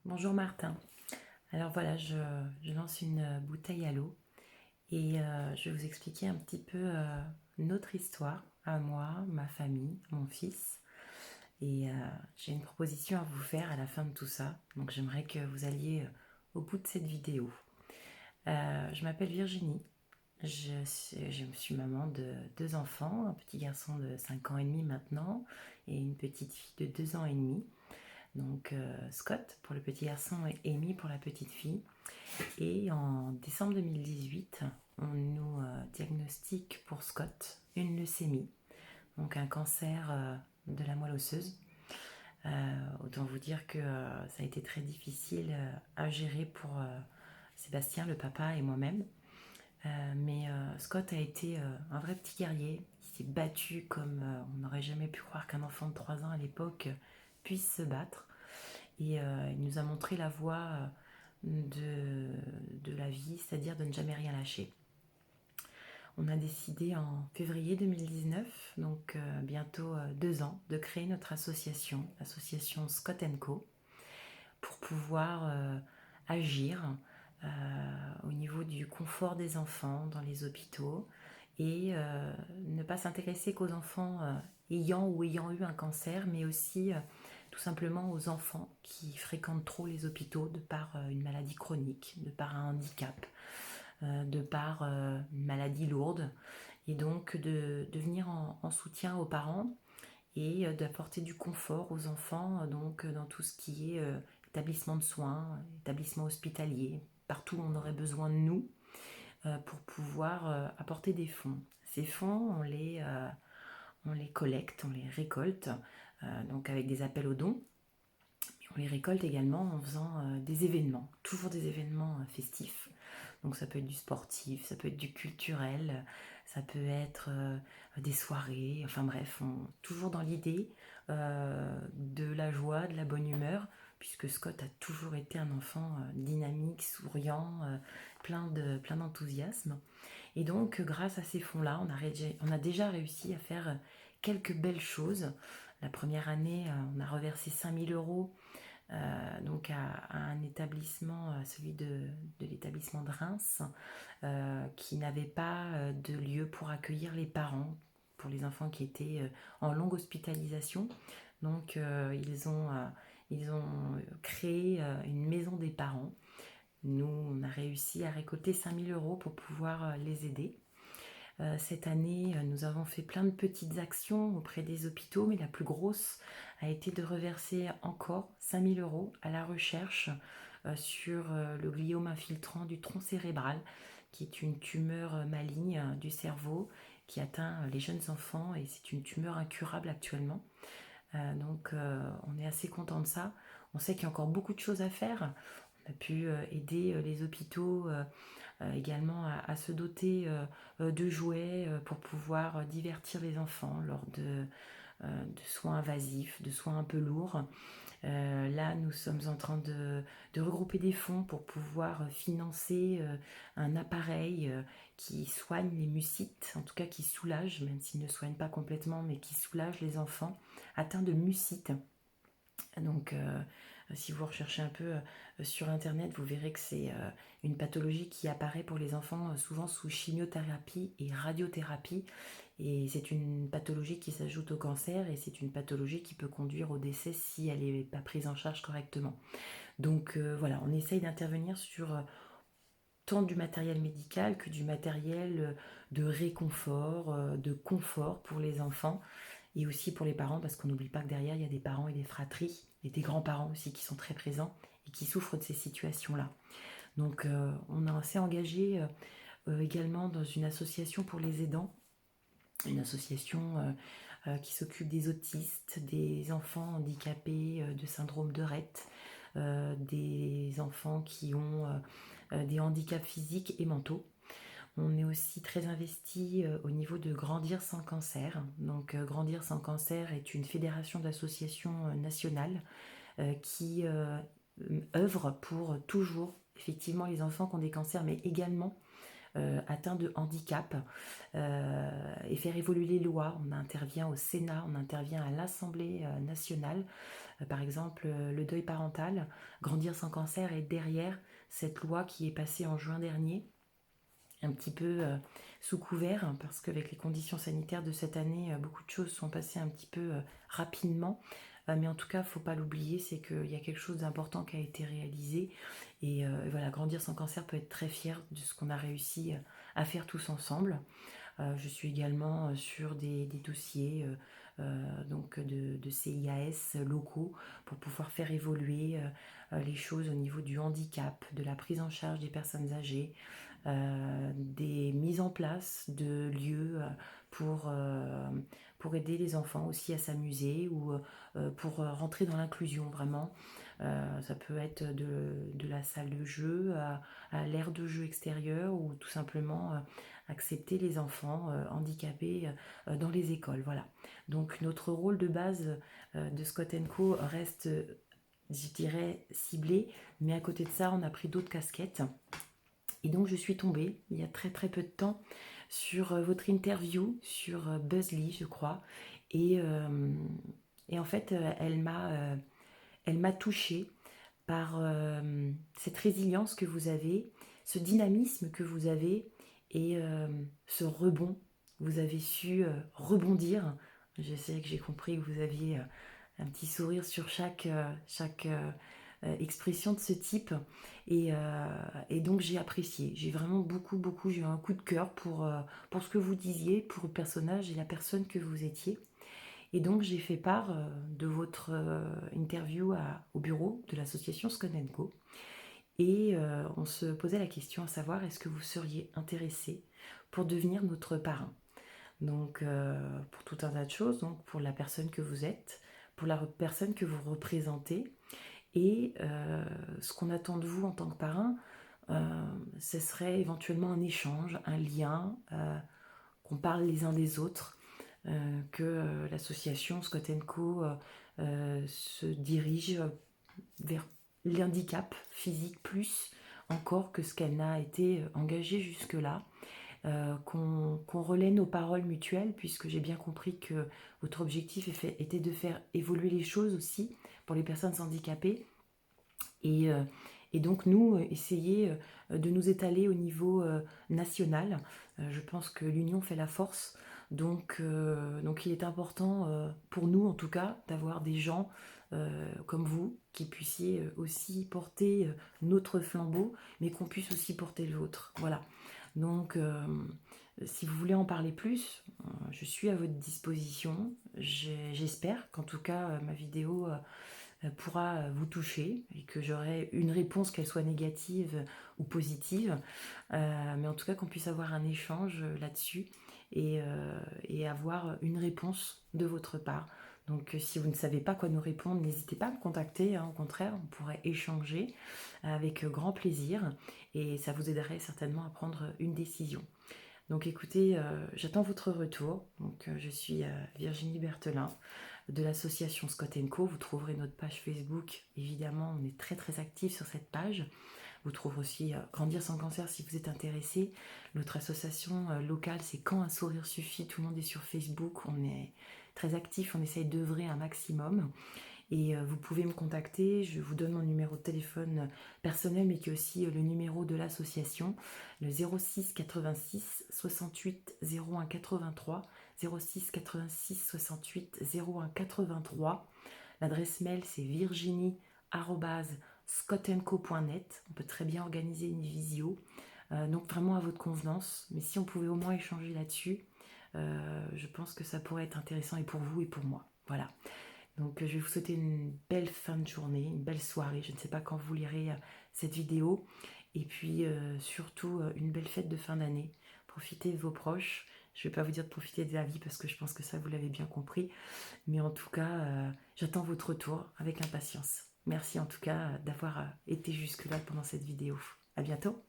Bonjour Martin. Alors voilà, je lance une bouteille à l'eau et je vais vous expliquer un petit peu notre histoire, à moi, ma famille, mon fils. Et j'ai une proposition à vous faire à la fin de tout ça. Donc j'aimerais que vous alliez au bout de cette vidéo. Je m'appelle Virginie. Je suis maman de deux enfants, un petit garçon de 5 ans et demi maintenant et une petite fille de 2 ans et demi. Donc Scott pour le petit garçon et Amy pour la petite fille. Et en décembre 2018, on nous diagnostique pour Scott une leucémie, donc un cancer de la moelle osseuse. Autant vous dire que ça a été très difficile à gérer pour Sébastien, le papa, et moi-même. Mais Scott a été un vrai petit guerrier. Il s'est battu comme on n'aurait jamais pu croire qu'un enfant de 3 ans à l'époque puisse se battre. Et il nous a montré la voie de la vie, c'est-à-dire de ne jamais rien lâcher. On a décidé en février 2019, donc bientôt 2 ans, de créer notre association, l'association Scott Co, pour pouvoir agir au niveau du confort des enfants dans les hôpitaux et ne pas s'intéresser qu'aux enfants ayant eu un cancer, mais aussi tout simplement aux enfants qui fréquentent trop les hôpitaux de par une maladie chronique, de par un handicap, de par une maladie lourde, et donc de venir en soutien aux parents et d'apporter du confort aux enfants donc dans tout ce qui est établissement de soins, établissement hospitalier, partout où on aurait besoin de nous pour pouvoir apporter des fonds. Ces fonds, on les collecte, on les récolte, donc avec des appels aux dons. On les récolte également en faisant des événements, toujours des événements festifs. Donc ça peut être du sportif, ça peut être du culturel, ça peut être des soirées, enfin bref, toujours dans l'idée de la joie, de la bonne humeur, puisque Scott a toujours été un enfant dynamique, souriant, plein d'enthousiasme. Et donc grâce à ces fonds-là, on a déjà réussi à faire quelques belles choses. La première année, on a reversé 5 000 € donc à un établissement, celui de l'établissement de Reims, qui n'avait pas de lieu pour accueillir les parents, pour les enfants qui étaient en longue hospitalisation. Donc ils ont créé une maison des parents. Nous, on a réussi à récolter 5 000 € pour pouvoir les aider. Cette année, nous avons fait plein de petites actions auprès des hôpitaux, mais la plus grosse a été de reverser encore 5 000 € à la recherche sur le gliome infiltrant du tronc cérébral, qui est une tumeur maligne du cerveau qui atteint les jeunes enfants, et c'est une tumeur incurable actuellement. Donc on est assez content de ça. On sait qu'il y a encore beaucoup de choses à faire. On a pu aider les hôpitaux également à se doter de jouets pour pouvoir divertir les enfants lors de soins invasifs, de soins un peu lourds. Là, nous sommes en train de regrouper des fonds pour pouvoir financer un appareil qui soigne les mucites, en tout cas qui soulage, même s'il ne soigne pas complètement, mais qui soulage les enfants atteints de mucites. Donc, si vous recherchez un peu sur internet, vous verrez que c'est une pathologie qui apparaît pour les enfants souvent sous chimiothérapie et radiothérapie. Et c'est une pathologie qui s'ajoute au cancer, et c'est une pathologie qui peut conduire au décès si elle n'est pas prise en charge correctement. Donc voilà, on essaye d'intervenir sur tant du matériel médical que du matériel de réconfort, de confort pour les enfants et aussi pour les parents, parce qu'on n'oublie pas que derrière il y a des parents et des fratries et des grands-parents aussi qui sont très présents et qui souffrent de ces situations-là. Donc on s'est engagé également dans une association pour les aidants, une association qui s'occupe des autistes, des enfants handicapés de syndrome de Rett, des enfants qui ont des handicaps physiques et mentaux. On est aussi très investi au niveau de Grandir sans cancer. Donc Grandir sans cancer est une fédération d'associations nationales qui œuvre pour toujours effectivement les enfants qui ont des cancers, mais également atteints de handicap et faire évoluer les lois. On intervient au Sénat, on intervient à l'Assemblée nationale. Par exemple, le deuil parental, Grandir sans cancer est derrière cette loi qui est passée en juin dernier, un petit peu sous couvert, hein, parce qu'avec les conditions sanitaires de cette année, beaucoup de choses sont passées un petit peu rapidement. Mais en tout cas, il ne faut pas l'oublier, c'est qu'il y a quelque chose d'important qui a été réalisé. Et voilà, Grandir sans cancer peut être très fier de ce qu'on a réussi à faire tous ensemble. Je suis également sur des dossiers donc de CIAS locaux pour pouvoir faire évoluer les choses au niveau du handicap, de la prise en charge des personnes âgées, des mises en place de lieux pour aider les enfants aussi à s'amuser ou pour rentrer dans l'inclusion vraiment. Ça peut être de la salle de jeu à l'aire de jeu extérieur ou tout simplement accepter les enfants handicapés dans les écoles. Voilà. Donc notre rôle de base de Scott Co reste, je dirais, ciblé, mais à côté de ça, on a pris d'autres casquettes. Et donc je suis tombée, il y a très très peu de temps, sur votre interview sur Buzzly, je crois. Et, euh, et en fait, elle m'a touchée par cette résilience que vous avez, ce dynamisme que vous avez et ce rebond. Vous avez su rebondir. Je sais que j'ai compris que vous aviez un petit sourire sur chaque expression de ce type. Et donc j'ai apprécié. J'ai vraiment beaucoup, j'ai eu un coup de cœur pour ce que vous disiez, pour le personnage et la personne que vous étiez. Et donc j'ai fait part de votre interview au bureau de l'association Scott Co. Et on se posait la question à savoir est-ce que vous seriez intéressé pour devenir notre parrain. Donc pour tout un tas de choses, donc pour la personne que vous êtes, pour la personne que vous représentez, et ce qu'on attend de vous en tant que parrain, ce serait éventuellement un échange, un lien, qu'on parle les uns des autres, que l'association Scott Co se dirige vers l'handicap physique plus encore que ce qu'elle n'a été engagée jusque-là, qu'on relaie nos paroles mutuelles, puisque j'ai bien compris que votre objectif était de faire évoluer les choses aussi pour les personnes handicapées. Et, euh, et donc nous, essayer de nous étaler au niveau national. Je pense que l'union fait la force. Donc il est important pour nous, en tout cas, d'avoir des gens comme vous qui puissiez aussi porter notre flambeau, mais qu'on puisse aussi porter le vôtre. Voilà. Donc, si vous voulez en parler plus, je suis à votre disposition. J'espère qu'en tout cas, ma vidéo pourra vous toucher et que j'aurai une réponse, qu'elle soit négative ou positive, mais en tout cas qu'on puisse avoir un échange là-dessus et avoir une réponse de votre part. Donc si vous ne savez pas quoi nous répondre, n'hésitez pas à me contacter, hein, au contraire, on pourrait échanger avec grand plaisir et ça vous aiderait certainement à prendre une décision. Donc écoutez, j'attends votre retour. Donc je suis Virginie Berthelin de l'association Scott Co. Vous trouverez notre page Facebook. Évidemment, on est très très actifs sur cette page. Vous trouverez aussi Grandir sans cancer si vous êtes intéressé. Notre association locale, c'est Quand un sourire suffit. Tout le monde est sur Facebook. On est très actifs. On essaye d'œuvrer un maximum. Et vous pouvez me contacter, je vous donne mon numéro de téléphone personnel, mais qui est aussi le numéro de l'association, le 06 86 68 01 83, 06 86 68 01 83. L'adresse mail, c'est virginie@scottandco.net. On peut très bien organiser une visio, donc vraiment à votre convenance. Mais si on pouvait au moins échanger là-dessus, je pense que ça pourrait être intéressant et pour vous et pour moi. Voilà. Donc je vais vous souhaiter une belle fin de journée, une belle soirée. Je ne sais pas quand vous lirez cette vidéo. Et puis surtout une belle fête de fin d'année. Profitez de vos proches. Je ne vais pas vous dire de profiter de la vie parce que je pense que ça vous l'avez bien compris. Mais en tout cas, j'attends votre retour avec impatience. Merci en tout cas d'avoir été jusque-là pendant cette vidéo. À bientôt.